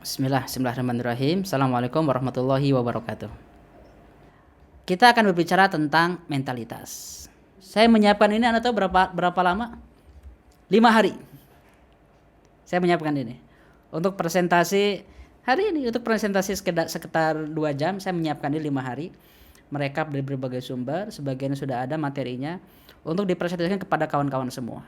Bismillahirrahmanirrahim. Assalamualaikum warahmatullahi wabarakatuh. Kita akan berbicara tentang mentalitas. Saya menyiapkan ini, Anda tahu berapa lama? 5 hari. Saya menyiapkan ini untuk presentasi hari ini, untuk presentasi sekitar 2 jam. Saya menyiapkan ini 5 hari. Merekap dari berbagai sumber, sebagian sudah ada materinya untuk dipresentasikan kepada kawan-kawan semua.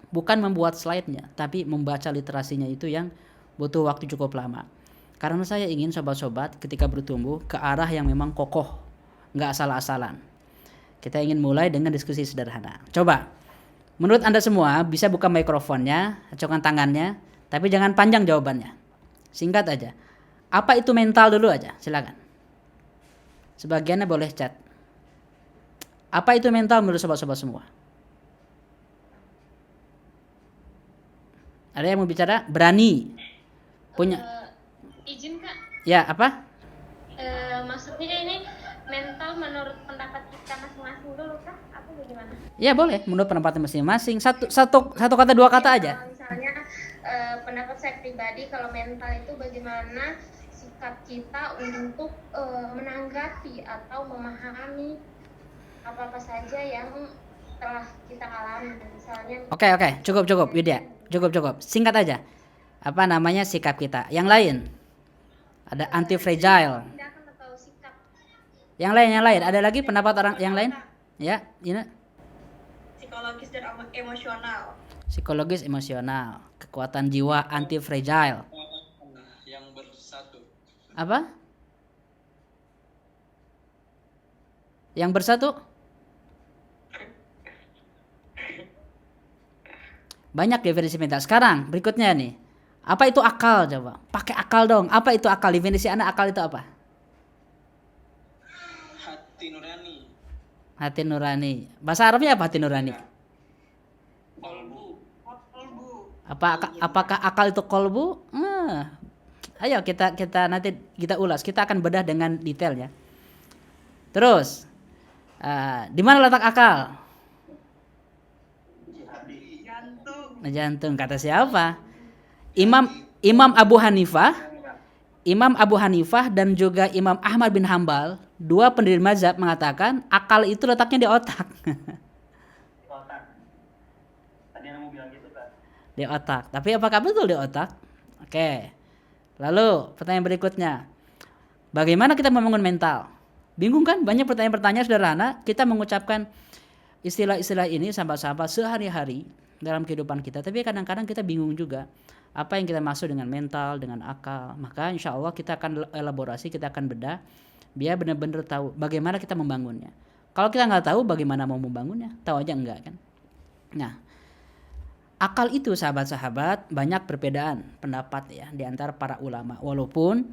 Bukan membuat slide-nya, tapi membaca literasinya itu yang butuh waktu cukup lama. Karena saya ingin sobat-sobat ketika bertumbuh ke arah yang memang kokoh, nggak asal-asalan. Kita ingin mulai dengan diskusi sederhana. Coba, menurut Anda semua bisa buka mikrofonnya, acungkan tangannya, tapi jangan panjang jawabannya. Singkat aja. Apa itu mental dulu aja, silakan. Sebagiannya boleh chat. Apa itu mental menurut sobat-sobat semua? Ada yang mau bicara? Berani. Punya izin Kak, ya apa? Maksudnya ini mental menurut pendapat kita masing-masing dulu Kak, atau bagaimana? Ya boleh, menurut pendapat masing-masing. Satu kata, 2 kata aja. Kalau misalnya pendapat saya pribadi, kalau mental itu bagaimana sikap kita untuk menanggapi atau memahami apa-apa saja yang telah kita alami, misalnya. Oke, cukup Widya, cukup. Singkat aja. Apa namanya sikap kita? Yang lain? Ada anti fragile. Tindakan atau sikap. Yang lain. Ada lagi pendapat orang yang lain? Ya, ini. Psikologis dan emosional. Psikologis, emosional, kekuatan jiwa, anti fragile. Yang bersatu. Apa? Yang bersatu? Banyak definisi mental. Sekarang berikutnya nih. Apa itu akal, coba? Pakai akal dong. Apa itu akal? Definisi anak akal itu apa? Hati nurani. Hati nurani. Bahasa Arabnya apa hati nurani? Kolbu. Apakah akal itu kolbu? Ayo kita nanti kita ulas. Kita akan bedah dengan detailnya. Terus, di mana letak akal? Jantung. Kata siapa? Imam Abu Hanifah dan juga Imam Ahmad bin Hambal, 2 pendiri mazhab mengatakan akal itu letaknya di otak. Tadi yang mau bilang gitu kan? Di otak. Tapi apakah betul di otak? Oke. Lalu pertanyaan berikutnya. Bagaimana kita membangun mental? Bingung kan? Banyak pertanyaan-pertanyaan sederhana. Kita mengucapkan istilah-istilah ini sahabat-sahabat sehari-hari dalam kehidupan kita. Tapi kadang-kadang kita bingung juga. Apa yang kita maksud dengan mental, dengan akal. Maka insya Allah kita akan elaborasi, kita akan bedah. Biar benar-benar tahu bagaimana kita membangunnya. Kalau kita nggak tahu bagaimana mau membangunnya, tahu aja enggak kan. Nah, akal itu sahabat-sahabat banyak perbedaan pendapat ya di antara para ulama. Walaupun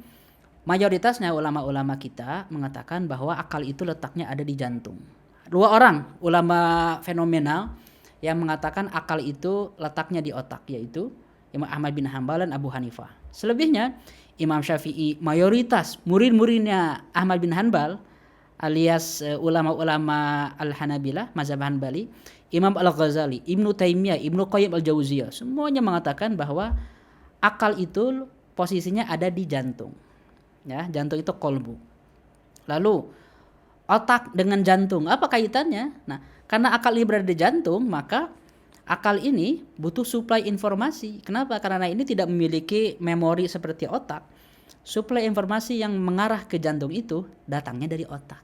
mayoritasnya ulama-ulama kita mengatakan bahwa akal itu letaknya ada di jantung. 2 orang ulama fenomenal yang mengatakan akal itu letaknya di otak, yaitu Imam Ahmad bin Hambal dan Abu Hanifah. Selebihnya Imam Syafi'i, mayoritas murid-muridnya Ahmad bin Hanbal alias ulama-ulama Al-Hanabilah, mazhab Hanbali, Imam Al-Ghazali, Ibnu Taimiyah, Ibnu Qayyim Al-Jauziyah, semuanya mengatakan bahwa akal itu posisinya ada di jantung. Ya, jantung itu kolbu. Lalu otak dengan jantung, apa kaitannya? Nah, karena akal ini berada di jantung, maka akal ini butuh suplai informasi. Kenapa? Karena ini tidak memiliki memori seperti otak. Suplai informasi yang mengarah ke jantung itu datangnya dari otak.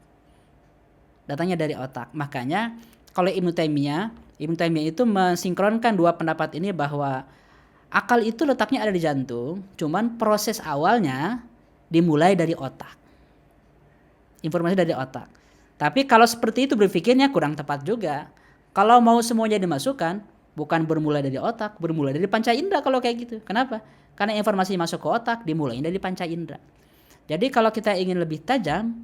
Makanya kalau Ibnu Taimiyah itu mensinkronkan 2 pendapat ini bahwa akal itu letaknya ada di jantung, cuman proses awalnya dimulai dari otak. Informasi dari otak. Tapi kalau seperti itu berpikirnya kurang tepat juga. Kalau mau semuanya dimasukkan, bukan bermulai dari otak, bermulai dari panca indera kalau kayak gitu. Kenapa? Karena informasi masuk ke otak dimulai dari panca indera. Jadi kalau kita ingin lebih tajam,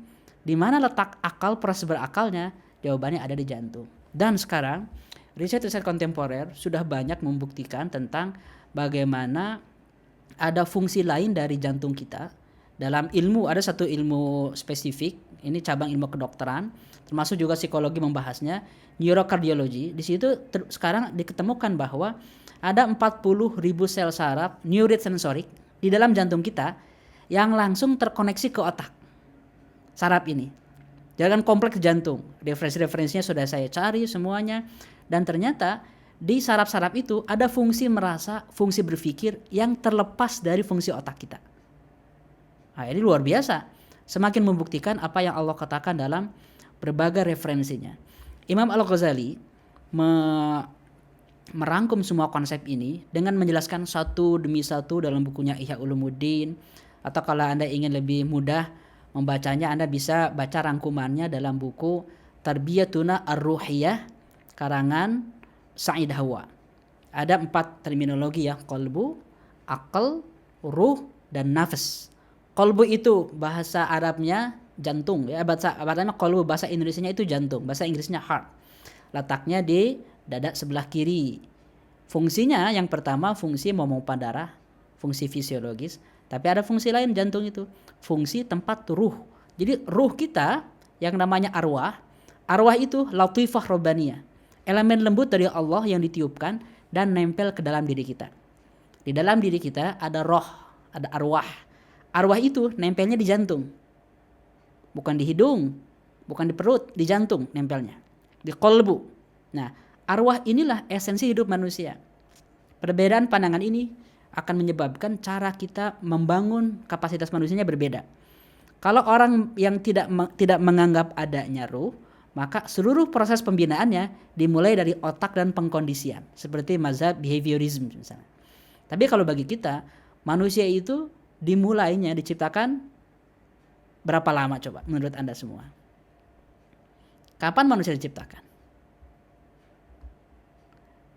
di mana letak akal, proses berakalnya? Jawabannya ada di jantung. Dan sekarang riset-riset kontemporer sudah banyak membuktikan tentang bagaimana ada fungsi lain dari jantung kita. Dalam ilmu, ada satu ilmu spesifik, ini cabang ilmu kedokteran, termasuk juga psikologi membahasnya, neurokardiologi. Di situ sekarang diketemukan bahwa ada 40.000 sel saraf neurosensorik di dalam jantung kita yang langsung terkoneksi ke otak. Saraf ini. Jaringan kompleks jantung. Referensi-referensinya sudah saya cari semuanya. Dan ternyata di saraf-saraf itu ada fungsi merasa, fungsi berpikir yang terlepas dari fungsi otak kita. Nah, ini luar biasa. Semakin membuktikan apa yang Allah katakan dalam berbagai referensinya. Imam Al-Ghazali merangkum semua konsep ini dengan menjelaskan satu demi satu dalam bukunya Ihya Ulumuddin. Atau kalau Anda ingin lebih mudah membacanya, Anda bisa baca rangkumannya dalam buku Tarbiyatuna Ar-Ruhiyah karangan Sa'id Hawa. Ada 4 terminologi ya, qalbu, akal, ruh, dan nafas. Qalbu itu bahasa Arabnya jantung ya, bahasa Arabnya qalbu, bahasa Indonesianya itu jantung, bahasa Inggrisnya heart. Letaknya di dada sebelah kiri. Fungsinya yang pertama fungsi memompa darah, fungsi fisiologis, tapi ada fungsi lain jantung itu, fungsi tempat ruh. Jadi ruh kita yang namanya arwah itu latifah robbaniyah, elemen lembut dari Allah yang ditiupkan dan nempel ke dalam diri kita. Di dalam diri kita ada roh, ada arwah. Arwah itu nempelnya di jantung, bukan di hidung, bukan di perut, di jantung nempelnya, di qalbu. Nah, arwah inilah esensi hidup manusia. Perbedaan pandangan ini akan menyebabkan cara kita membangun kapasitas manusianya berbeda. Kalau orang yang tidak menganggap adanya ruh, maka seluruh proses pembinaannya dimulai dari otak dan pengkondisian, seperti mazhab behaviorism misalnya. Tapi kalau bagi kita, manusia itu dimulainya diciptakan berapa lama coba menurut Anda semua? Kapan manusia diciptakan?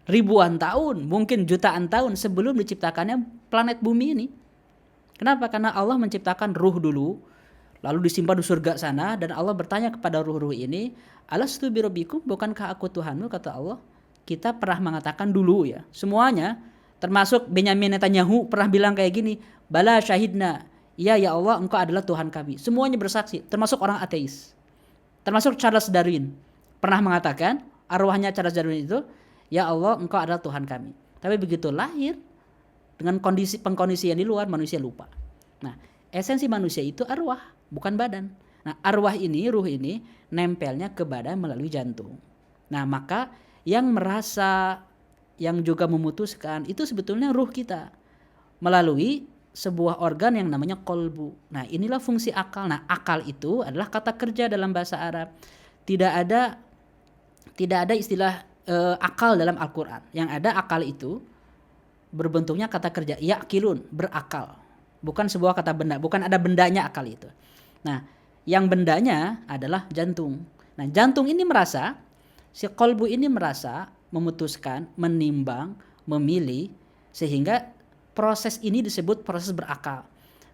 Ribuan tahun, mungkin jutaan tahun sebelum diciptakannya planet bumi ini. Kenapa? Karena Allah menciptakan ruh dulu, lalu disimpan di surga sana, dan Allah bertanya kepada ruh-ruh ini, alastu birabbikum, bukankah aku Tuhanmu? Kata Allah. Kita pernah mengatakan dulu ya, semuanya, termasuk Benyamin Netanyahu pernah bilang kayak gini, bala syahidna, ya Allah engkau adalah Tuhan kami. Semuanya bersaksi, termasuk orang ateis. Termasuk Charles Darwin pernah mengatakan, arwahnya Charles Darwin itu, ya Allah engkau adalah Tuhan kami. Tapi begitu lahir, dengan pengkondisian di luar, manusia lupa. Nah, esensi manusia itu arwah, bukan badan. Nah, arwah ini, ruh ini, nempelnya ke badan melalui jantung. Nah, maka yang merasa, yang juga memutuskan, itu sebetulnya ruh kita. Melalui sebuah organ yang namanya qalbu. Nah, inilah fungsi akal. Nah, akal itu adalah kata kerja dalam bahasa Arab. Tidak ada istilah akal dalam Al-Quran. Yang ada akal itu berbentuknya kata kerja, ya'kilun, berakal. Bukan sebuah kata benda, bukan ada bendanya akal itu. Nah, yang bendanya adalah jantung. Nah, jantung ini merasa, si qalbu ini merasa, memutuskan, menimbang, memilih, sehingga proses ini disebut proses berakal.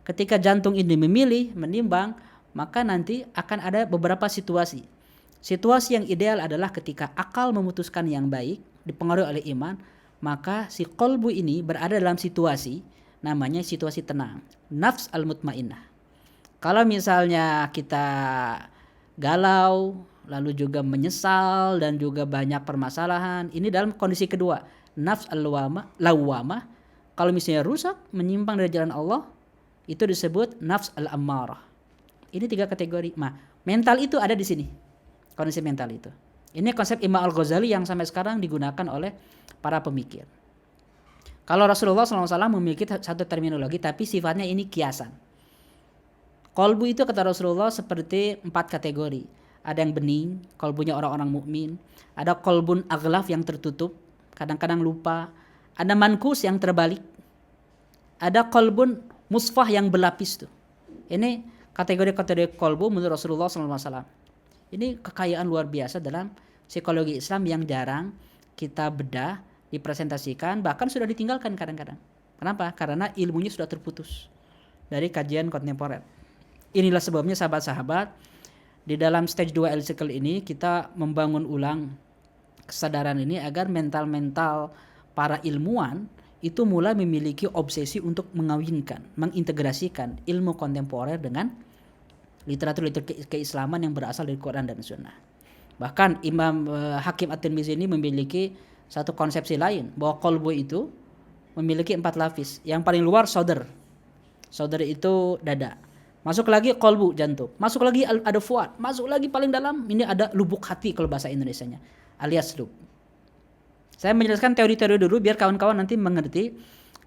Ketika jantung ini memilih, menimbang, maka nanti akan ada beberapa situasi. Situasi yang ideal adalah ketika akal memutuskan yang baik, dipengaruhi oleh iman, maka si qalbu ini berada dalam situasi, namanya situasi tenang. Nafs al-mutmainnah. Kalau misalnya kita galau, lalu juga menyesal, dan juga banyak permasalahan, ini dalam kondisi kedua. Nafs al-lawwamah. Kalau misalnya rusak, menyimpang dari jalan Allah, itu disebut nafs al-ammarah. Ini 3 kategori. Nah, mental itu ada di sini. Kondisi mental itu. Ini konsep Imam Al-Ghazali yang sampai sekarang digunakan oleh para pemikir. Kalau Rasulullah SAW memiliki satu terminologi, tapi sifatnya ini kiasan. Qalbu itu kata Rasulullah seperti 4 kategori. Ada yang bening, qalbunya orang-orang mukmin. Ada qalbun aghlaf yang tertutup, kadang-kadang lupa. Ada mankus yang terbalik. Ada qalbun musfah yang berlapis tuh. Ini kategori-kategori qalbu menurut Rasulullah SAW. Ini kekayaan luar biasa dalam psikologi Islam yang jarang kita bedah, dipresentasikan, bahkan sudah ditinggalkan kadang-kadang. Kenapa? Karena ilmunya sudah terputus dari kajian kontemporer. Inilah sebabnya sahabat-sahabat, di dalam stage 2 L-Cycle ini kita membangun ulang kesadaran ini agar mental-mental para ilmuwan itu mulai memiliki obsesi untuk mengawinkan, mengintegrasikan ilmu kontemporer dengan literatur-literatur keislaman yang berasal dari Quran dan Sunnah. Bahkan Imam Hakim At-Tirmizi ini memiliki satu konsepsi lain, bahwa qalbu itu memiliki 4 lapis. Yang paling luar sadar, Saudari itu dada. Masuk lagi kolbu, jantung. Masuk lagi ada fuad. Masuk lagi paling dalam, ini ada lubuk hati kalau bahasa Indonesianya, alias lub. Saya menjelaskan teori-teori dulu biar kawan-kawan nanti mengerti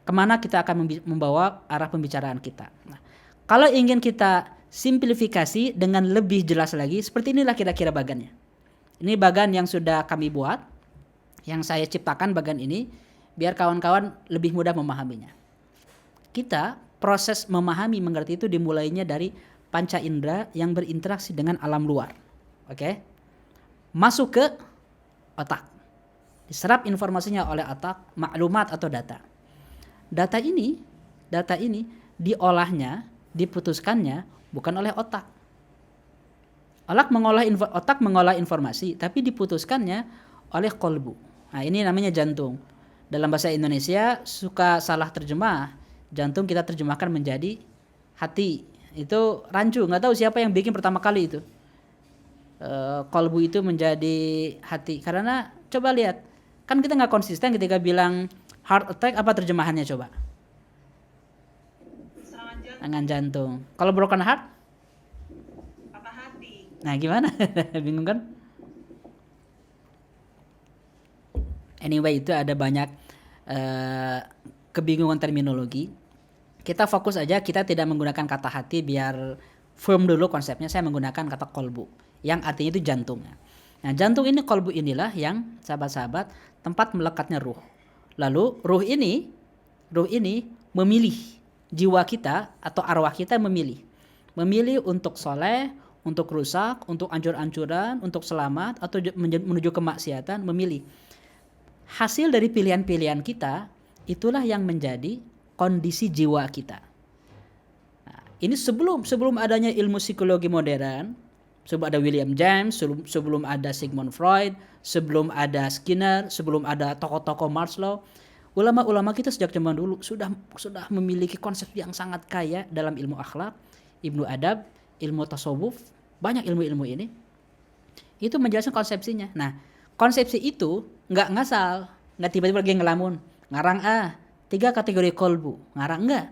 kemana kita akan membawa arah pembicaraan kita. Nah, kalau ingin kita simplifikasi dengan lebih jelas lagi, seperti inilah kira-kira bagannya. Ini bagan yang sudah kami buat, yang saya ciptakan bagan ini, biar kawan-kawan lebih mudah memahaminya. Kita proses memahami mengerti itu dimulainya dari panca indera yang berinteraksi dengan alam luar. Oke? Masuk ke otak. Diserap informasinya oleh otak, maklumat atau data. Data ini diolahnya, diputuskannya bukan oleh otak. Otak mengolah informasi, tapi diputuskannya oleh kolbu. Nah, ini namanya jantung. Dalam bahasa Indonesia suka salah terjemah. Jantung kita terjemahkan menjadi hati. Itu rancu. Nggak tahu siapa yang bikin pertama kali itu. Kolbu itu menjadi hati. Karena coba lihat, kan kita nggak konsisten ketika bilang heart attack, apa terjemahannya coba? Serangan jantung. Kalau broken heart? Patah hati. Nah, gimana? Bingung kan? Anyway, itu ada banyak kebingungan terminologi. Kita fokus aja, kita tidak menggunakan kata hati biar firm dulu konsepnya. Saya menggunakan kata kolbu, yang artinya itu jantungnya. Nah, jantung ini, kolbu inilah yang sahabat-sahabat tempat melekatnya ruh. Lalu ruh ini memilih jiwa kita atau arwah kita, memilih untuk soleh, untuk rusak, untuk ancur-ancuran, untuk selamat atau menuju kemaksiatan, memilih. Hasil dari pilihan-pilihan kita itulah yang menjadi kondisi jiwa kita. Nah, ini sebelum adanya ilmu psikologi modern, sebelum ada William James, sebelum ada Sigmund Freud, sebelum ada Skinner, sebelum ada tokoh-tokoh Maslow, ulama-ulama kita sejak zaman dulu sudah memiliki konsep yang sangat kaya dalam ilmu akhlak, ilmu adab, ilmu tasawuf, banyak ilmu-ilmu ini. Itu menjelaskan konsepsinya. Nah, konsepsi itu nggak ngasal, nggak tiba-tiba lagi ngelamun, ngarang 3 kategori kolbu, ngarang enggak.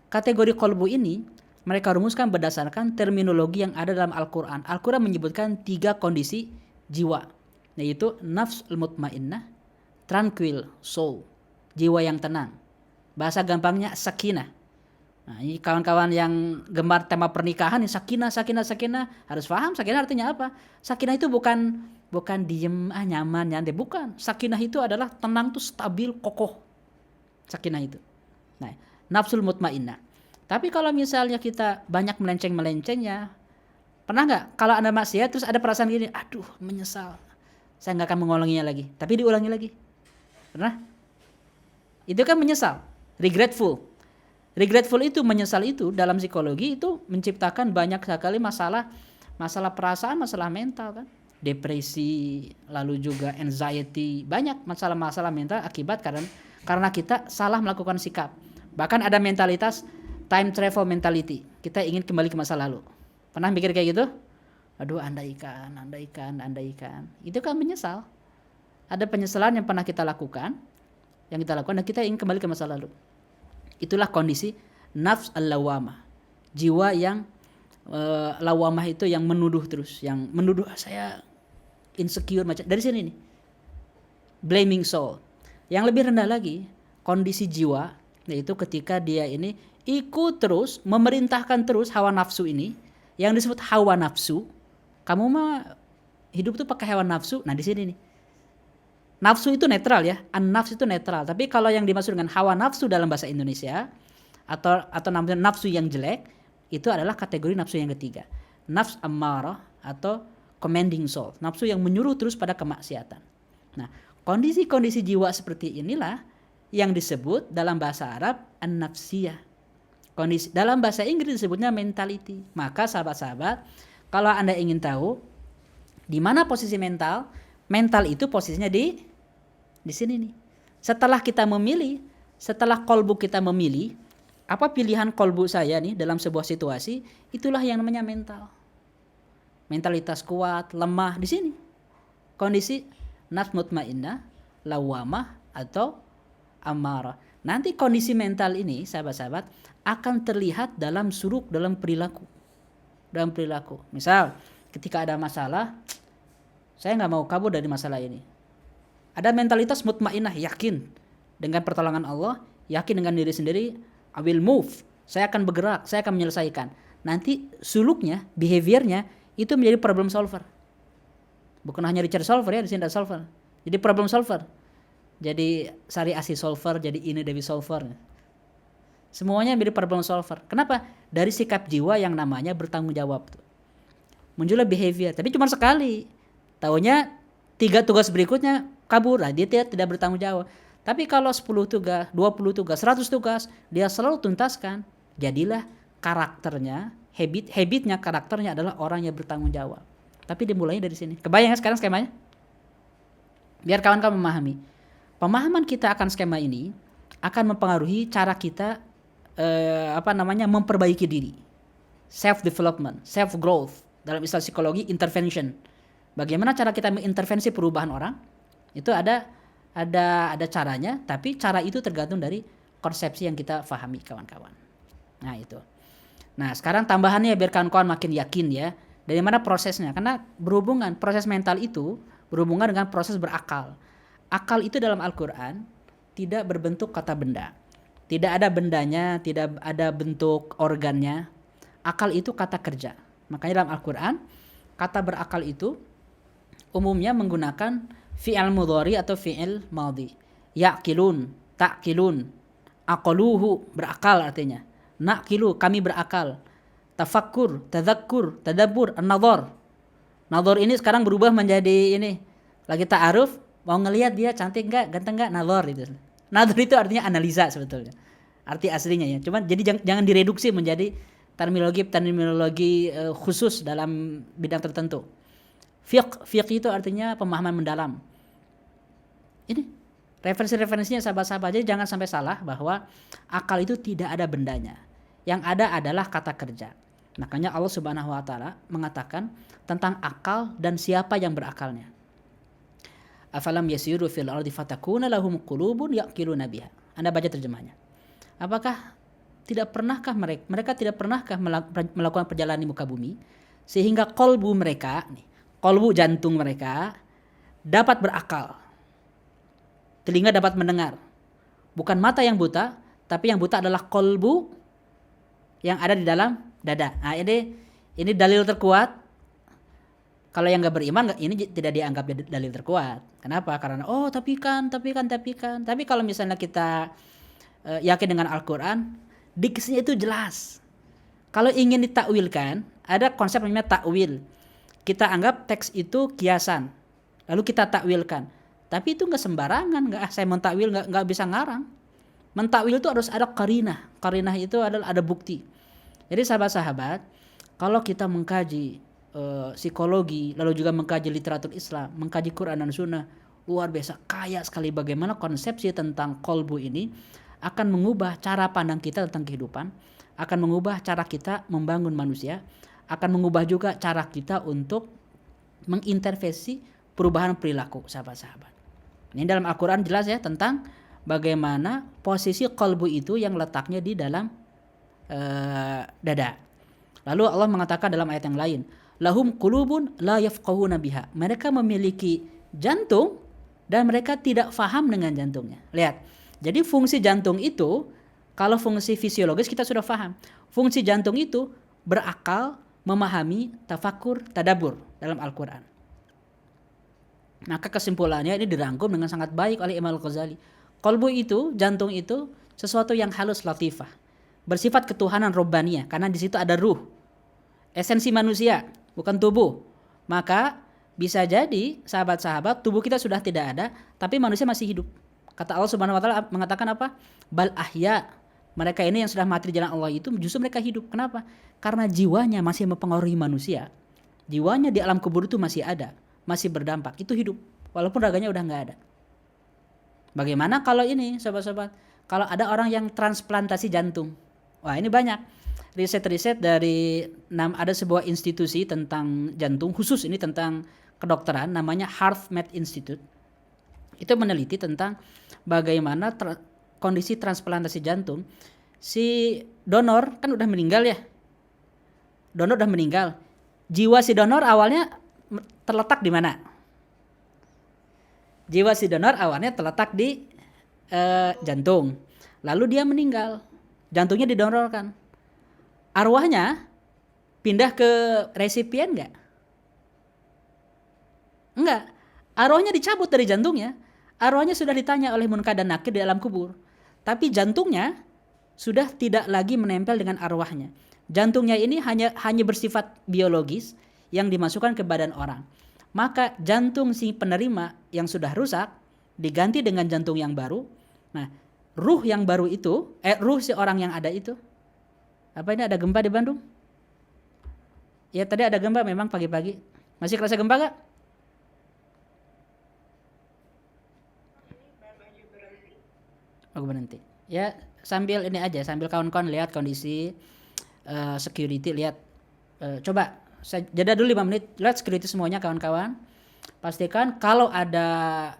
Kategori kolbu ini mereka rumuskan berdasarkan terminologi yang ada dalam Al-Quran. Al-Quran menyebutkan 3 kondisi jiwa, yaitu nafs al-mutmainnah, tranquil soul, jiwa yang tenang. Bahasa gampangnya sakinah. Nah, ini kawan-kawan yang gemar tema pernikahan, ini sakinah harus paham sakinah artinya apa. Sakinah itu bukan diem nyaman nyantai, bukan. Sakinah itu adalah tenang tuh, stabil, kokoh. Sakinah itu. Nah, nafsul mutmainnah. Tapi kalau misalnya kita banyak melenceng-melencengnya, pernah nggak kalau Anda maksiat terus ada perasaan gini, aduh menyesal, saya nggak akan mengulanginya lagi, tapi diulangi lagi? Pernah? Itu kan menyesal, regretful. Regretful itu, menyesal itu dalam psikologi itu menciptakan banyak sekali masalah perasaan, masalah mental kan. Depresi, lalu juga anxiety, banyak masalah-masalah mental akibat karena kita salah melakukan sikap. Bahkan ada mentalitas time travel mentality. Kita ingin kembali ke masa lalu. Pernah mikir kayak gitu? Aduh, andaikan. Itu kan menyesal. Ada penyesalan yang pernah kita lakukan, dan kita ingin kembali ke masa lalu. Itulah kondisi nafs al-lawamah. Jiwa yang lawamah itu yang menuduh terus, yang menuduh saya insecure macam dari sini nih. Blaming soul. Yang lebih rendah lagi, kondisi jiwa, yaitu ketika dia ini ikut terus, memerintahkan terus hawa nafsu ini, yang disebut hawa nafsu. Kamu mah hidup tuh pakai hawa nafsu. Nah, di sini nih. Nafsu itu netral ya, an-nafs itu netral. Tapi kalau yang dimaksud dengan hawa nafsu dalam bahasa Indonesia atau namanya nafsu yang jelek, itu adalah kategori nafsu yang ketiga. Nafs ammarah atau commanding soul, nafsu yang menyuruh terus pada kemaksiatan. Nah, kondisi-kondisi jiwa seperti inilah yang disebut dalam bahasa Arab an-nafsiyah. Kondisi dalam bahasa Inggris disebutnya mentality. Maka sahabat-sahabat, kalau Anda ingin tahu di mana posisi mental itu posisinya di sini nih. Setelah kita memilih, setelah kolbu kita memilih, apa pilihan kolbu saya nih dalam sebuah situasi, itulah yang namanya mental. Mentalitas kuat, lemah, di sini. Kondisi nafs mutmainnah, lawamah atau amarah. Nanti kondisi mental ini, sahabat-sahabat, akan terlihat dalam suluk, dalam perilaku. Dalam perilaku. Misal, ketika ada masalah, saya nggak mau kabur dari masalah ini. Ada mentalitas mutmainah, yakin dengan pertolongan Allah, yakin dengan diri sendiri, I will move. Saya akan bergerak, saya akan menyelesaikan. Nanti suluknya, behaviornya itu menjadi problem solver. Bukan hanya Richard solver ya, di sini ada solver. Jadi problem solver. Jadi Sari Asih solver, jadi ini Dewi solver. Semuanya menjadi problem solver. Kenapa? Dari sikap jiwa yang namanya bertanggung jawab. Muncullah behavior, tapi cuma sekali. Taunya 3 tugas berikutnya kabur lah, dia tidak bertanggung jawab. Tapi kalau 10 tugas, 20 tugas, 100 tugas, dia selalu tuntaskan. Jadilah karakternya, habitnya karakternya adalah orang yang bertanggung jawab. Tapi dimulainya dari sini. Kebayang sekarang skemanya? Biar kawan-kawan memahami. Pemahaman kita akan skema ini akan mempengaruhi cara kita memperbaiki diri. Self development, self growth. Dalam istilah psikologi, intervention. Bagaimana cara kita mengintervensi perubahan orang? Itu ada caranya, tapi cara itu tergantung dari konsepsi yang kita pahami, kawan-kawan. Nah, itu. Nah, sekarang tambahannya biar kawan-kawan makin yakin ya. Dari mana prosesnya? Karena berhubungan, proses mental itu berhubungan dengan proses berakal. Akal itu dalam Al-Quran tidak berbentuk kata benda. Tidak ada bendanya, tidak ada bentuk organnya. Akal itu kata kerja. Makanya dalam Al-Quran, kata berakal itu umumnya menggunakan fi'il mudhari atau fi'il madhi. Ya'kilun, ta'kilun, aqaluhu, berakal artinya. Na'kilu, kami berakal. Tafakkur, tadhakkur, tadabbur, an-nadhar. Nadhar ini sekarang berubah menjadi ini. Lagi ta'aruf, mau ngelihat dia cantik enggak, ganteng enggak, nadhar itu. Nadhar itu artinya analisa sebetulnya. Arti aslinya ya. Cuman jadi jangan direduksi menjadi terminologi khusus dalam bidang tertentu. Fiqh itu artinya pemahaman mendalam. Ini referensi-referensinya sahabat-sahabat. Jadi jangan sampai salah bahwa akal itu tidak ada bendanya. Yang ada adalah kata kerja. Makanya Allah Subhanahu wa taala mengatakan tentang akal dan siapa yang berakalnya. Afalam yasiru fil ardi fatakuna lahum qulubun yaqiluna biha. Anda baca terjemahnya. Apakah tidak pernahkah mereka tidak pernahkah melakukan perjalanan di muka bumi sehingga kolbu mereka, kolbu jantung mereka dapat berakal. Telinga dapat mendengar. Bukan mata yang buta, tapi yang buta adalah kolbu yang ada di dalam dada. Nah, ini dalil terkuat. Kalau yang nggak beriman, ini tidak dianggap dalil terkuat. Kenapa? Karena tapi kan. Tapi kalau misalnya kita yakin dengan Al-Quran, diksinya itu jelas. Kalau ingin ditakwilkan, ada konsep namanya takwil. Kita anggap teks itu kiasan, lalu kita takwilkan. Tapi itu nggak sembarangan. Saya mentakwil nggak bisa ngarang. Mentakwil itu harus ada qarinah. Qarinah itu adalah ada bukti. Jadi sahabat-sahabat, kalau kita mengkaji psikologi, lalu juga mengkaji literatur Islam, mengkaji Quran dan Sunnah, luar biasa kaya sekali bagaimana konsepsi tentang kolbu ini akan mengubah cara pandang kita tentang kehidupan, akan mengubah cara kita membangun manusia, akan mengubah juga cara kita untuk mengintervensi perubahan perilaku, sahabat-sahabat. Ini dalam Al-Quran jelas ya tentang bagaimana posisi kolbu itu yang letaknya di dalam dada. Lalu Allah mengatakan dalam ayat yang lain, lahum qulubun la yafqahuna biha. Mereka memiliki jantung dan mereka tidak faham dengan jantungnya. Lihat. Jadi fungsi jantung itu, kalau fungsi fisiologis kita sudah faham. Fungsi jantung itu berakal, memahami, tafakur, tadabbur dalam Al-Quran. Maka kesimpulannya ini dirangkum dengan sangat baik oleh Imam Al-Ghazali. Qalbu itu, jantung itu sesuatu yang halus latifah, bersifat ketuhanan robbaniyah, karena di situ ada ruh, esensi manusia, bukan tubuh. Maka bisa jadi sahabat-sahabat tubuh kita sudah tidak ada, tapi manusia masih hidup. Kata Allah Subhanahu wa taala mengatakan apa? Bal ahya. Mereka ini yang sudah mati di jalan Allah itu justru mereka hidup. Kenapa? Karena jiwanya masih mempengaruhi manusia. Jiwanya di alam kubur itu masih ada, masih berdampak. Itu hidup. Walaupun raganya udah enggak ada. Bagaimana kalau ini, sahabat-sahabat? Kalau ada orang yang transplantasi jantung. Wah, ini banyak. Riset-riset dari ada sebuah institusi tentang jantung khusus ini tentang kedokteran namanya HeartMath Institute. Itu meneliti tentang bagaimana kondisi transplantasi jantung Si donor kan udah meninggal ya. Donor udah meninggal. Jiwa si donor awalnya terletak di mana? Jiwa si donor awalnya terletak di jantung. Lalu dia meninggal. Jantungnya didonorkan. Arwahnya pindah ke resipien nggak? Enggak. Arwahnya dicabut dari jantungnya. Arwahnya sudah ditanya oleh Munkar dan Nakir di alam kubur. Tapi jantungnya sudah tidak lagi menempel dengan arwahnya. Jantungnya ini hanya bersifat biologis yang dimasukkan ke badan orang. Maka jantung si penerima yang sudah rusak diganti dengan jantung yang baru. Nah, ruh yang baru itu, ruh si orang yang ada itu. Apa ini ada gempa di Bandung? Ya tadi ada gempa memang pagi-pagi. Masih kerasa gempa gak? Oh, berhenti. Ya sambil ini aja, sambil kawan-kawan lihat kondisi security, lihat coba saya jeda dulu 5 menit, lihat security semuanya kawan-kawan. Pastikan kalau ada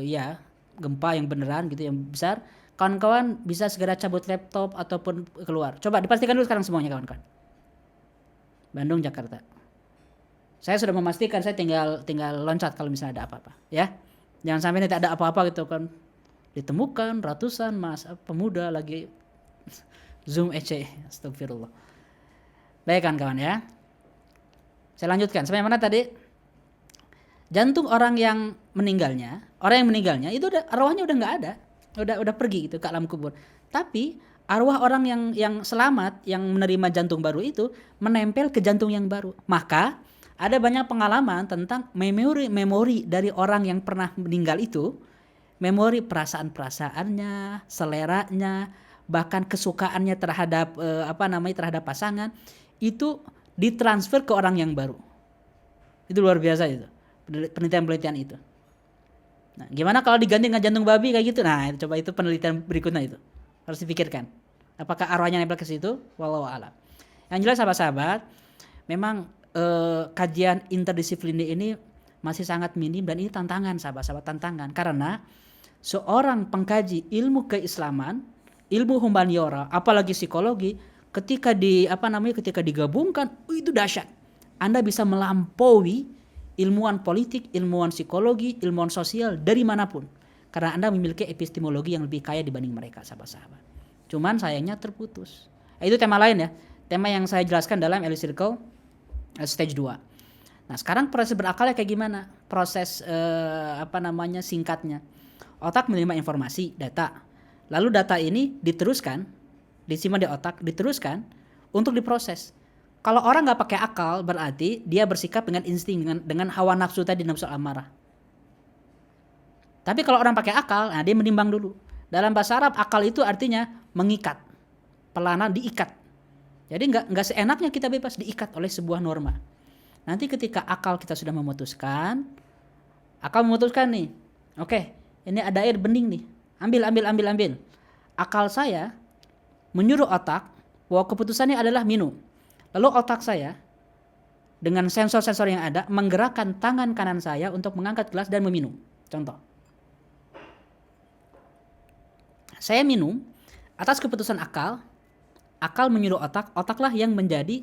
ya gempa yang beneran gitu yang besar, kawan-kawan bisa segera cabut laptop ataupun keluar. Coba dipastikan dulu sekarang semuanya kawan-kawan. Bandung, Jakarta. Saya sudah memastikan, saya tinggal loncat kalau misalnya ada apa-apa, ya. Jangan sampai tidak ada apa-apa gitu kan. Ditemukan ratusan pemuda lagi Zoom EC. Astagfirullah. Baik kan kawan ya. Saya lanjutkan. Sampai mana tadi? Jantung orang yang meninggalnya itu arwahnya udah nggak ada. Udah pergi gitu ke alam kubur. Tapi arwah orang yang selamat yang menerima jantung baru itu menempel ke jantung yang baru. Maka ada banyak pengalaman tentang memori dari orang yang pernah meninggal itu. Memori perasaan-perasaannya, seleranya, bahkan kesukaannya terhadap terhadap pasangan itu ditransfer ke orang yang baru. Itu luar biasa itu. Penelitian itu. Nah, gimana kalau diganti dengan jantung babi kayak gitu? Nah, coba itu penelitian berikutnya itu. Harus dipikirkan. Apakah arwahnya nempel ke situ? Wallahu a'lam. Yang jelas sahabat-sahabat, memang kajian interdisipliner ini masih sangat minim dan ini tantangan sahabat-sahabat, tantangan karena seorang pengkaji ilmu keislaman, ilmu humaniora, apalagi psikologi, ketika digabungkan, itu dahsyat. Anda bisa melampaui ilmuwan politik, ilmuwan psikologi, ilmuwan sosial dari manapun. Karena Anda memiliki epistemologi yang lebih kaya dibanding mereka, sahabat-sahabat. Cuman sayangnya terputus. Itu tema lain ya. Tema yang saya jelaskan dalam Elite Circle stage 2. Nah, sekarang proses berakalnya kayak gimana? Proses singkatnya. Otak menerima informasi, data. Lalu data ini diteruskan, disimpan di otak, diteruskan untuk diproses. Kalau orang nggak pakai akal, berarti dia bersikap dengan insting, dengan hawa nafsu tadi, nafsu amarah. Tapi kalau orang pakai akal, nah dia menimbang dulu. Dalam bahasa Arab, akal itu artinya mengikat, pelanan diikat. Jadi nggak seenaknya kita bebas diikat oleh sebuah norma. Nanti ketika akal kita sudah memutuskan, nih, oke, ini ada air bening nih, ambil. Akal saya menyuruh otak bahwa keputusannya adalah minum. Lalu otak saya dengan sensor-sensor yang ada menggerakkan tangan kanan saya untuk mengangkat gelas dan meminum. Contoh, saya minum atas keputusan akal. Akal menyuruh otak, otaklah yang menjadi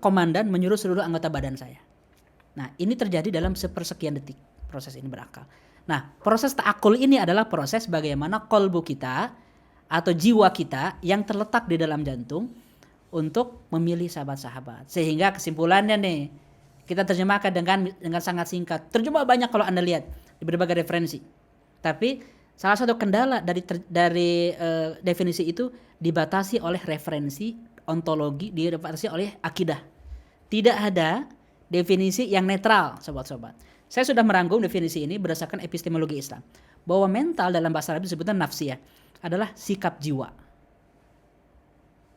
komandan menyuruh seluruh anggota badan saya. Nah, ini terjadi dalam sepersekian detik proses ini berakal. Nah, proses ta'akul ini adalah proses bagaimana kolbu kita atau jiwa kita yang terletak di dalam jantung untuk memilih sahabat-sahabat. Sehingga kesimpulannya nih, kita terjemahkan dengan sangat singkat. Terjemah banyak kalau Anda lihat di berbagai referensi. Tapi salah satu kendala dari definisi itu dibatasi oleh referensi ontologi, dibatasi oleh akidah. Tidak ada definisi yang netral, sobat-sobat. Saya sudah merangkum definisi ini berdasarkan epistemologi Islam. Bahwa mental dalam bahasa Arab disebutkan nafsiyah, adalah sikap jiwa.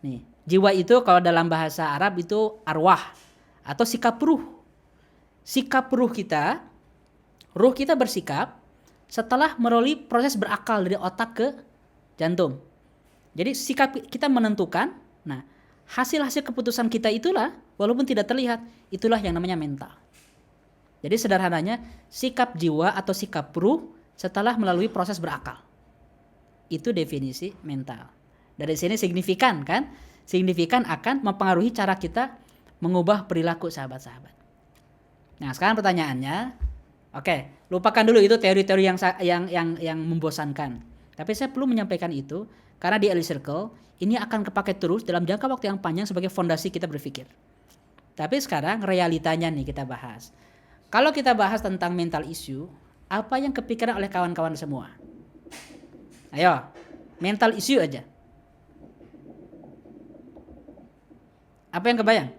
Nih, jiwa itu kalau dalam bahasa Arab itu arwah atau sikap ruh. Sikap ruh kita bersikap setelah melalui proses berakal dari otak ke jantung. Jadi sikap kita menentukan, nah hasil-hasil keputusan kita itulah, walaupun tidak terlihat, itulah yang namanya mental. Jadi sederhananya, sikap jiwa atau sikap ruh setelah melalui proses berakal. Itu definisi mental. Dari sini signifikan kan? Signifikan akan mempengaruhi cara kita mengubah perilaku sahabat-sahabat. Nah, sekarang pertanyaannya, oke, lupakan dulu itu teori-teori yang membosankan. Tapi saya perlu menyampaikan itu karena di Early Circle ini akan kepakai terus dalam jangka waktu yang panjang sebagai fondasi kita berpikir. Tapi sekarang realitanya nih kita bahas. Kalau kita bahas tentang mental issue, apa yang kepikiran oleh kawan-kawan semua? Ayo, mental issue aja. Apa yang kebayang?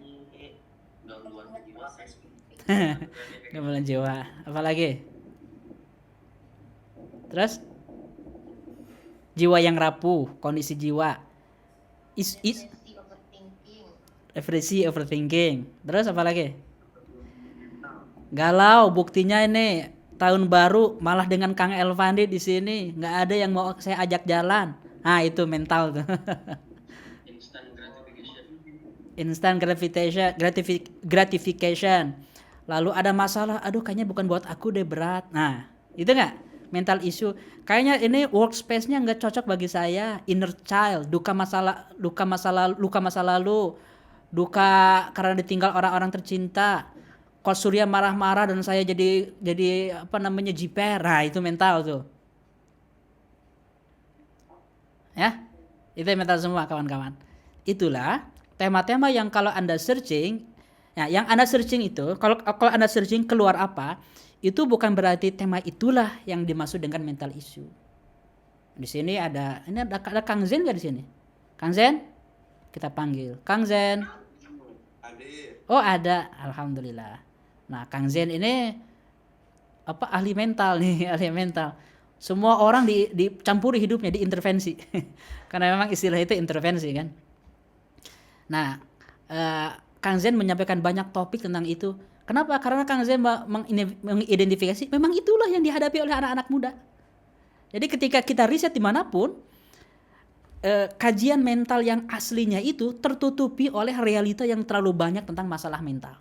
Gangguan jiwa. Apa lagi? Terus? Jiwa yang rapuh, kondisi jiwa. Depresi, overthinking. Terus apa lagi? Galau, buktinya ini tahun baru malah dengan Kang Elvandi di sini, nggak ada yang mau saya ajak jalan. Ah, itu mental tuh. Instant gratification. Lalu ada masalah, aduh kayaknya bukan buat aku deh, berat. Nah, itu nggak? Mental issue. Kayaknya ini workspace-nya nggak cocok bagi saya. Inner child, luka masa lalu, duka karena ditinggal orang-orang tercinta. Coach Surya marah-marah dan saya jadi jiper. Nah, itu mental tuh. Ya, itu mental semua kawan-kawan. Itulah tema-tema yang kalau Anda searching, ya, yang Anda searching itu, kalau Anda searching keluar apa, itu bukan berarti tema itulah yang dimaksud dengan mental issue. Di sini ada Kang Zen nggak di sini? Kang Zen, kita panggil. Kang Zen. Oh ada, alhamdulillah. Nah Kang Zen ini ahli mental nih, ahli mental. Semua orang dicampuri hidupnya, diintervensi, karena memang istilah itu intervensi kan. Nah, Kang Zen menyampaikan banyak topik tentang itu. Kenapa? Karena Kang Zen mengidentifikasi memang itulah yang dihadapi oleh anak-anak muda. Jadi ketika kita riset dimanapun, kajian mental yang aslinya itu tertutupi oleh realita yang terlalu banyak tentang masalah mental.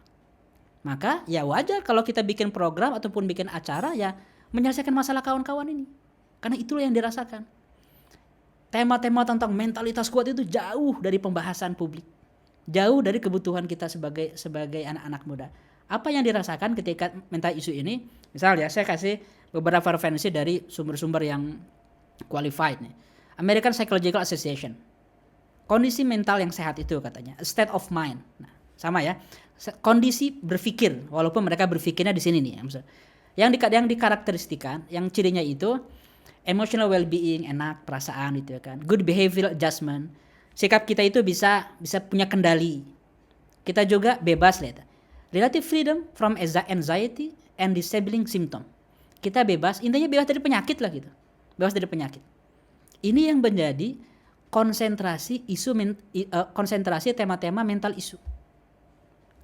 Maka ya wajar kalau kita bikin program ataupun bikin acara ya menyelesaikan masalah kawan-kawan ini. Karena itulah yang dirasakan. Tema-tema tentang mentalitas kuat itu jauh dari pembahasan publik. Jauh dari kebutuhan kita sebagai anak-anak muda. Apa yang dirasakan ketika mental issue ini? Misalnya saya kasih beberapa referensi dari sumber-sumber yang qualified nih. American Psychological Association. Kondisi mental yang sehat itu katanya, a state of mind. Nah, sama ya. Kondisi berpikir, walaupun mereka berpikirnya di sini nih. Yang dikarakteristikan, yang cirinya itu emotional well-being, enak, perasaan gitu kan. Good behavioral adjustment. Sikap kita itu bisa punya kendali. Kita juga bebas lihat. Relative freedom from anxiety and disabling symptom. Kita bebas, intinya bebas dari penyakit lah gitu. Bebas dari penyakit. Ini yang menjadi konsentrasi konsentrasi tema-tema mental isu.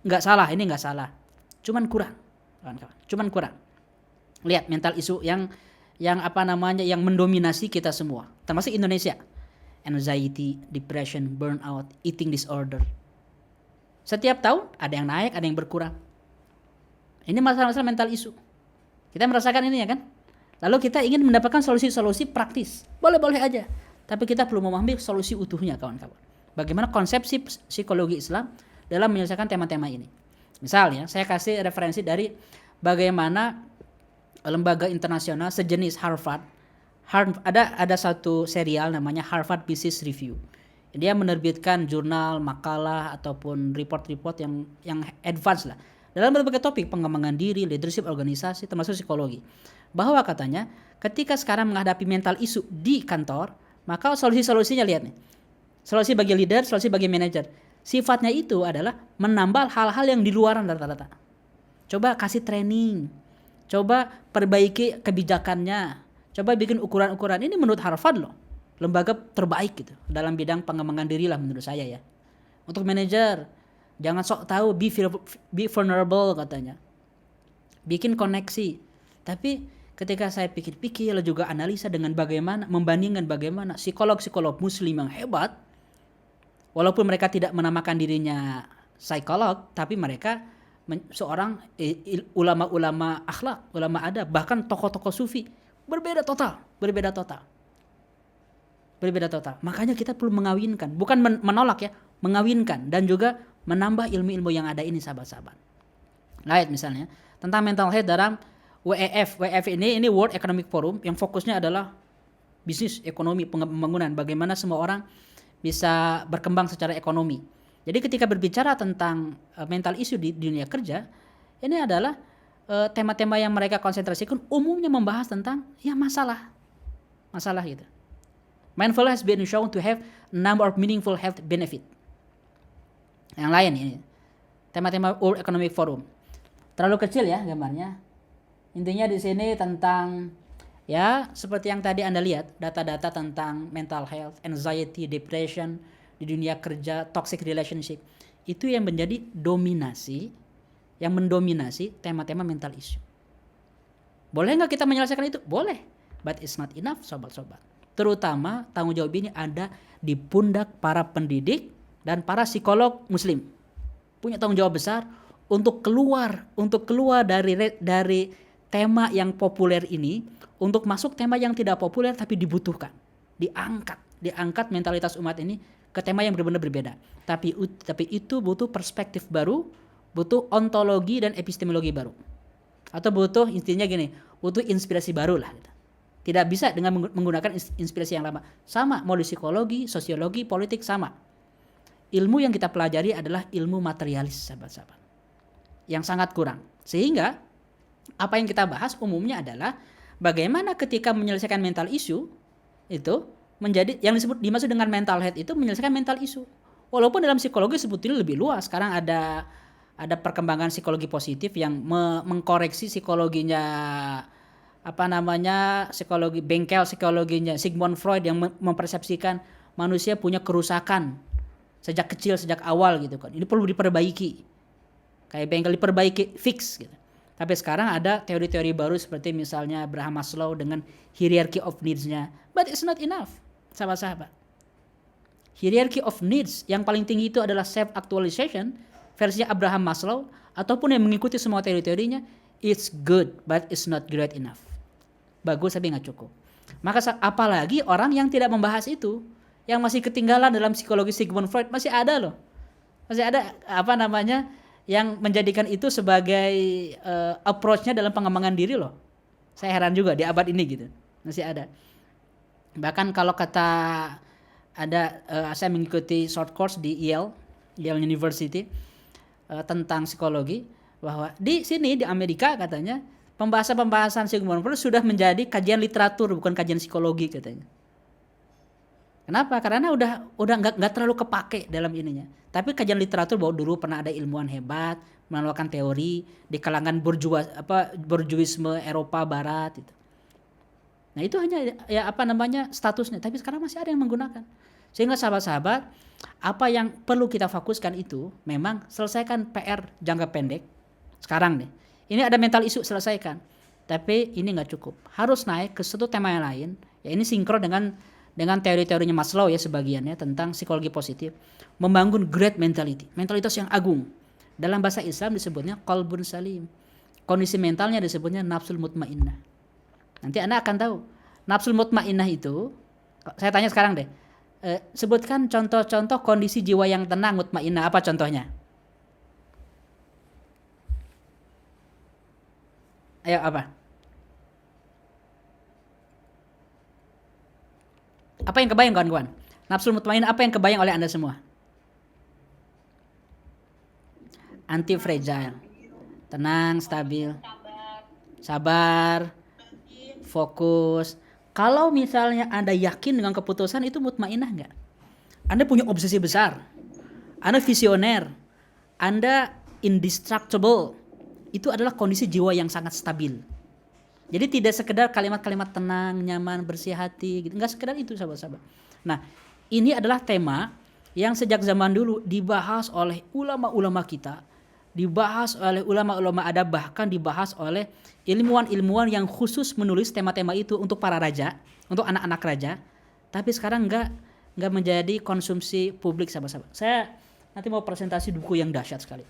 Enggak salah, ini enggak salah. Cuman kurang, kawan-kawan. Cuman kurang. Lihat mental isu yang mendominasi kita semua, termasuk Indonesia. Anxiety, depression, burnout, eating disorder. Setiap tahun ada yang naik, ada yang berkurang. Ini masalah-masalah mental isu. Kita merasakan ini ya kan? Lalu kita ingin mendapatkan solusi-solusi praktis. Boleh-boleh aja. Tapi kita perlu memahami solusi utuhnya kawan-kawan. Bagaimana konsepsi psikologi Islam dalam menyelesaikan tema-tema ini. Misalnya, saya kasih referensi dari bagaimana lembaga internasional sejenis Harvard ada satu serial namanya Harvard Business Review. Dia menerbitkan jurnal, makalah ataupun report-report yang advance lah dalam berbagai topik, pengembangan diri, leadership organisasi, termasuk psikologi. Bahwa katanya ketika sekarang menghadapi mental issue di kantor, maka solusi-solusinya lihat nih. Solusi bagi leader, solusi bagi manajer. Sifatnya itu adalah menambal hal-hal yang di luaran rata-rata. Coba kasih training. Coba perbaiki kebijakannya. Coba bikin ukuran-ukuran. Ini menurut Harvard loh. Lembaga terbaik gitu dalam bidang pengembangan diri lah menurut saya ya. Untuk manajer, jangan sok tahu, be vulnerable katanya. Bikin koneksi. Tapi ketika saya pikir-pikir lalu juga analisa dengan membandingkan bagaimana psikolog-psikolog muslim yang hebat, walaupun mereka tidak menamakan dirinya psikolog, tapi mereka seorang ulama-ulama akhlak, ulama adab, bahkan tokoh-tokoh sufi, berbeda total. Berbeda total. Makanya kita perlu mengawinkan, bukan menolak ya, mengawinkan dan juga menambah ilmu-ilmu yang ada ini sahabat-sahabat. Lihat misalnya tentang mental health dalam WEF. WEF ini World Economic Forum yang fokusnya adalah bisnis, ekonomi, pembangunan, bagaimana semua orang bisa berkembang secara ekonomi. Jadi ketika berbicara tentang mental issue di dunia kerja, ini adalah tema-tema yang mereka konsentrasikan umumnya membahas tentang ya masalah gitu. Mindfulness has been shown to have a number of meaningful health benefit. Yang lain ini tema-tema World Economic Forum. Terlalu kecil ya gambarnya. Intinya di sini tentang ya seperti yang tadi Anda lihat, data-data tentang mental health, anxiety, depression di dunia kerja, toxic relationship. Itu yang menjadi yang mendominasi tema-tema mental issue. Boleh nggak kita menyelesaikan itu? Boleh. But it's not enough, sobat-sobat. Terutama tanggung jawab ini ada di pundak para pendidik dan para psikolog muslim. Punya tanggung jawab besar untuk keluar dari tema yang populer ini untuk masuk tema yang tidak populer tapi dibutuhkan. Diangkat mentalitas umat ini ke tema yang benar-benar berbeda. Tapi itu butuh perspektif baru, butuh ontologi dan epistemologi baru. Atau butuh intinya gini, butuh inspirasi baru lah gitu. Tidak bisa dengan menggunakan inspirasi yang lama. Sama, mau di psikologi, sosiologi, politik sama. Ilmu yang kita pelajari adalah ilmu materialis, sahabat-sahabat. Yang sangat kurang. Sehingga apa yang kita bahas umumnya adalah bagaimana ketika menyelesaikan mental issue itu menjadi yang dimaksud dengan mental health itu menyelesaikan mental issue. Walaupun dalam psikologi sebetulnya lebih luas. Sekarang ada perkembangan psikologi positif yang mengkoreksi psikologinya psikologi bengkel psikologinya Sigmund Freud yang mempersepsikan manusia punya kerusakan sejak kecil, sejak awal gitu kan. Ini perlu diperbaiki. Kayak bengkel diperbaiki, fix gitu. Tapi sekarang ada teori-teori baru seperti misalnya Abraham Maslow dengan hierarchy of needs-nya. But it's not enough, sahabat-sahabat. Hierarchy of needs yang paling tinggi itu adalah self-actualization versinya Abraham Maslow ataupun yang mengikuti semua teori-teorinya. It's good, but it's not great enough. Bagus tapi nggak cukup. Maka apalagi orang yang tidak membahas itu, yang masih ketinggalan dalam psikologi Sigmund Freud, masih ada loh. Masih ada yang menjadikan itu sebagai approach-nya dalam pengembangan diri loh. Saya heran juga di abad ini gitu. Masih ada. Bahkan kalau saya mengikuti short course di Yale University tentang psikologi, bahwa di sini di Amerika katanya pembahasan Sigmund Freud sudah menjadi kajian literatur bukan kajian psikologi katanya. Kenapa? Karena udah nggak terlalu kepake dalam ininya. Tapi kajian literatur bahwa dulu pernah ada ilmuwan hebat mengeluarkan teori di kalangan borjuisme Eropa Barat itu. Nah itu hanya statusnya. Tapi sekarang masih ada yang menggunakan. Sehingga sahabat-sahabat, apa yang perlu kita fokuskan itu memang selesaikan PR jangka pendek. Sekarang nih, ini ada mental issue selesaikan. Tapi ini nggak cukup. Harus naik ke satu tema yang lain. Ya ini sinkron dengan teori-teorinya Maslow ya sebagiannya tentang psikologi positif. Membangun great mentality. Mentalitas yang agung. Dalam bahasa Islam disebutnya qalbun salim. Kondisi mentalnya disebutnya nafsul mutmainnah. Nanti Anda akan tahu. Nafsul mutmainnah itu, saya tanya sekarang deh. Sebutkan contoh-contoh kondisi jiwa yang tenang mutmainnah. Apa contohnya? Ayo apa? Apa yang kebayang kawan-kawan? Nafsul mutmainnah apa yang kebayang oleh Anda semua? Anti fragile. Tenang, stabil. Sabar. Fokus. Kalau misalnya Anda yakin dengan keputusan itu mutmainnah enggak? Anda punya obsesi besar. Anda visioner. Anda indestructible. Itu adalah kondisi jiwa yang sangat stabil. Jadi tidak sekedar kalimat-kalimat tenang, nyaman, bersih hati gitu. Enggak sekedar itu sahabat-sahabat. Nah, ini adalah tema yang sejak zaman dulu dibahas oleh ulama-ulama kita, dibahas oleh ulama-ulama adab, bahkan dibahas oleh ilmuwan-ilmuwan yang khusus menulis tema-tema itu untuk para raja, untuk anak-anak raja. Tapi sekarang enggak menjadi konsumsi publik sahabat-sahabat. Saya nanti mau presentasi buku yang dahsyat sekali.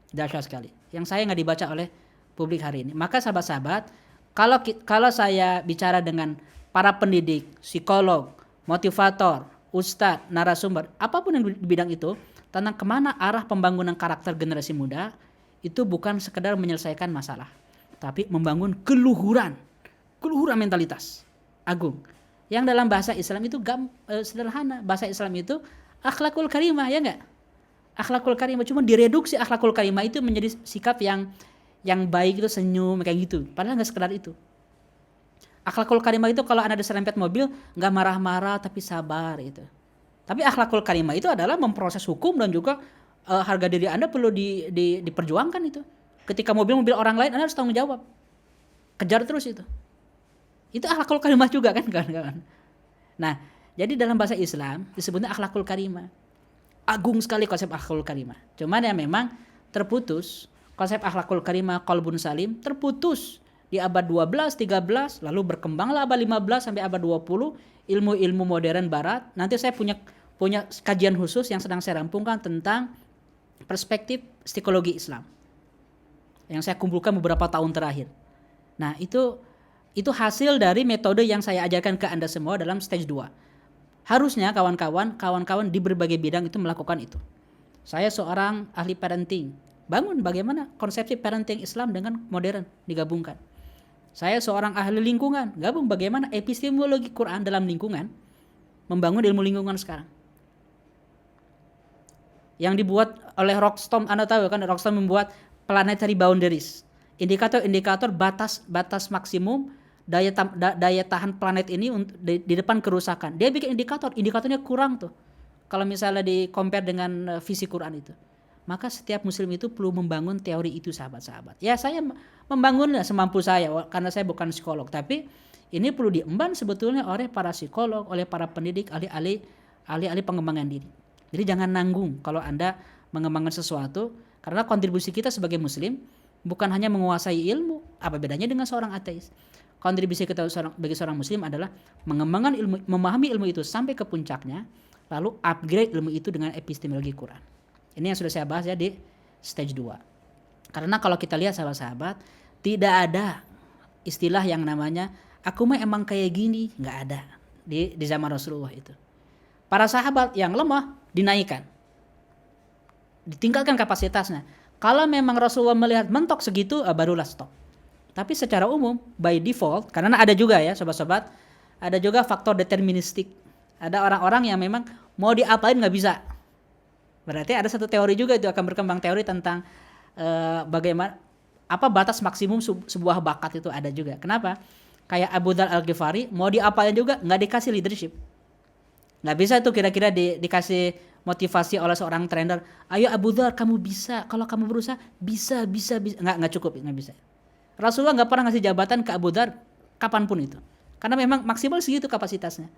Dahsyat sekali. Yang saya enggak dibaca oleh publik hari ini. Maka sahabat-sahabat, kalau saya bicara dengan para pendidik, psikolog motivator, ustadz, narasumber, apapun yang di bidang itu, tentang kemana arah pembangunan karakter generasi muda, itu bukan sekedar menyelesaikan masalah, tapi membangun keluhuran mentalitas agung. Yang dalam bahasa Islam itu sederhana. Bahasa Islam itu akhlakul karimah, ya enggak? Akhlakul karimah, cuma direduksi akhlakul karimah itu menjadi sikap yang baik itu senyum kayak gitu. Padahal enggak sekedar itu. Akhlakul karimah itu kalau Anda diserempet mobil enggak marah-marah tapi sabar itu. Tapi akhlakul karimah itu adalah memproses hukum dan juga harga diri Anda perlu diperjuangkan itu. Ketika mobil orang lain Anda harus tanggung jawab. Kejar terus itu. Itu akhlakul karimah juga kan kawan-kawan. Nah, jadi dalam bahasa Islam disebutnya akhlakul karimah. Agung sekali konsep akhlakul karimah. Cuman ya memang terputus konsep akhlakul karimah qalbun salim terputus di abad 12, 13, lalu berkembanglah abad 15 sampai abad 20 ilmu-ilmu modern barat. Nanti saya punya kajian khusus yang sedang saya rampungkan tentang perspektif psikologi Islam. Yang saya kumpulkan beberapa tahun terakhir. Nah, itu hasil dari metode yang saya ajarkan ke Anda semua dalam stage 2. Harusnya kawan-kawan di berbagai bidang itu melakukan itu. Saya seorang ahli parenting. Bangun bagaimana konsepsi parenting Islam dengan modern digabungkan. Saya seorang ahli lingkungan. Gabung bagaimana epistemologi Quran dalam lingkungan. Membangun ilmu lingkungan sekarang. Yang dibuat oleh Rockstrom, Anda tahu kan Rockstrom membuat planetary boundaries. Indikator-indikator batas maksimum daya tahan planet ini di depan kerusakan. Dia bikin indikatornya kurang tuh. Kalau misalnya di compare dengan visi Quran itu. Maka setiap muslim itu perlu membangun teori itu sahabat-sahabat. Ya saya membangunnya semampu saya karena saya bukan psikolog. Tapi ini perlu diemban sebetulnya oleh para psikolog, oleh para pendidik, ahli-ahli pengembangan diri. Jadi jangan nanggung kalau Anda mengembangkan sesuatu. Karena kontribusi kita sebagai muslim bukan hanya menguasai ilmu. Apa bedanya dengan seorang ateis? Kontribusi kita bagi seorang muslim adalah mengembangkan ilmu, memahami ilmu itu sampai ke puncaknya, lalu upgrade ilmu itu dengan epistemologi Quran. Ini yang sudah saya bahas ya di stage 2. Karena kalau kita lihat sahabat-sahabat, tidak ada istilah yang namanya aku mah emang kayak gini, nggak ada di zaman Rasulullah itu. Para sahabat yang lemah dinaikkan, ditingkatkan kapasitasnya. Kalau memang Rasulullah melihat mentok segitu, barulah stop. Tapi secara umum, by default, karena ada juga ya sobat-sobat, ada juga faktor deterministik. Ada orang-orang yang memang mau diapain nggak bisa. Berarti ada satu teori juga itu akan berkembang teori tentang bagaimana apa batas maksimum sebuah bakat itu ada juga. Kenapa? Kayak Abu Dzar Al-Ghifari mau diapain juga nggak dikasih leadership. Nggak bisa tuh kira-kira dikasih motivasi oleh seorang trainer. Ayo Abu Dzar kamu bisa, kalau kamu berusaha bisa. Nggak cukup, nggak bisa. Rasulullah nggak pernah ngasih jabatan ke Abu Dzar kapanpun itu. Karena memang maksimal segitu kapasitasnya.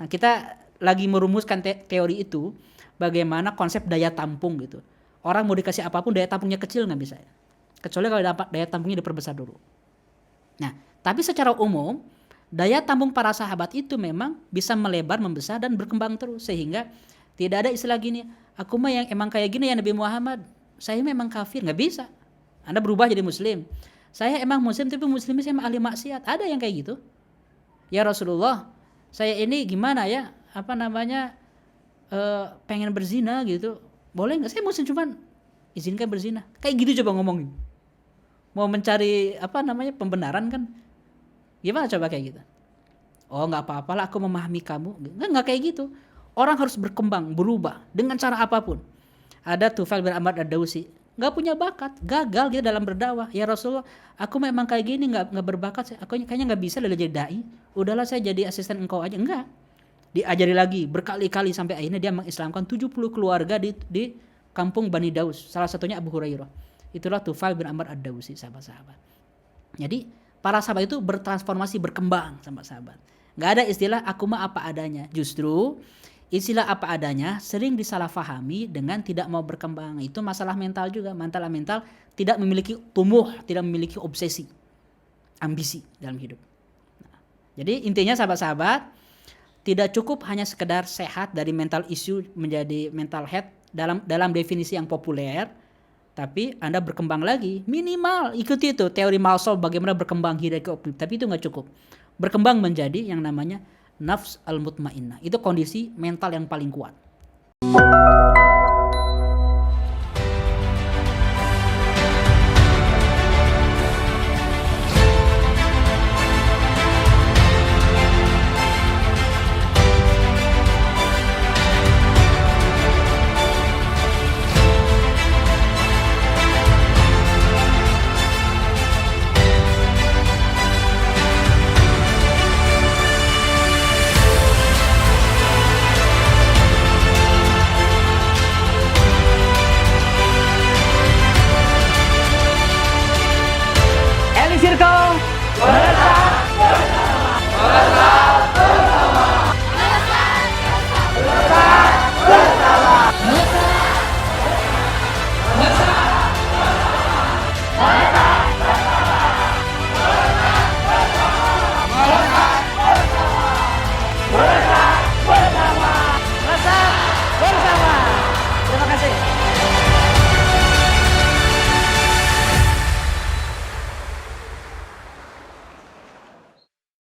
Nah kita lagi merumuskan teori itu. Bagaimana konsep daya tampung gitu. Orang mau dikasih apapun daya tampungnya kecil nggak bisa. Kecuali kalau daya tampungnya diperbesar dulu. Nah tapi secara umum daya tampung para sahabat itu memang bisa melebar, membesar dan berkembang terus. Sehingga tidak ada istilah gini. Aku mah yang emang kayak gini ya Nabi Muhammad. Saya memang kafir. Nggak bisa. Anda berubah jadi muslim. Saya emang muslim tapi muslimnya saya ahli maksiat. Ada yang kayak gitu. Ya Rasulullah, saya ini gimana ya? Apa namanya? Pengen berzina gitu. Boleh nggak? Saya muslim cuman izinkan berzina. Kayak gitu coba ngomongin. Mau mencari apa namanya? Pembenaran kan. Gimana coba kayak gitu? Oh nggak apa-apalah aku memahami kamu. Nggak kayak gitu. Orang harus berkembang, berubah dengan cara apapun. Ada Tufail bin Amr ad-Dawsi. Nggak punya bakat, gagal dia dalam berdakwah. Ya Rasulullah, aku memang kayak gini nggak berbakat. Aku kayaknya nggak bisa jadi dai. Udahlah saya jadi asisten engkau aja. Enggak. Diajari lagi berkali-kali sampai akhirnya dia mengislamkan 70 keluarga di kampung Bani Daus. Salah satunya Abu Hurairah. Itulah Tufail bin Amr ad-Dawsi, sahabat-sahabat. Jadi para sahabat itu bertransformasi, berkembang, sahabat-sahabat. Nggak ada istilah aku mah apa adanya. Justru istilah apa adanya sering disalahfahami dengan tidak mau berkembang. Itu masalah mental juga. Masalah mental tidak memiliki tumbuh, tidak memiliki obsesi, ambisi dalam hidup. Nah, jadi intinya sahabat-sahabat, tidak cukup hanya sekedar sehat dari mental issue menjadi mental health dalam definisi yang populer, tapi Anda berkembang lagi. Minimal ikuti itu teori Maslow bagaimana berkembang hierarki optimal. Tapi itu nggak cukup. Berkembang menjadi yang namanya nafs al-mutmainnah. Itu kondisi mental yang paling kuat.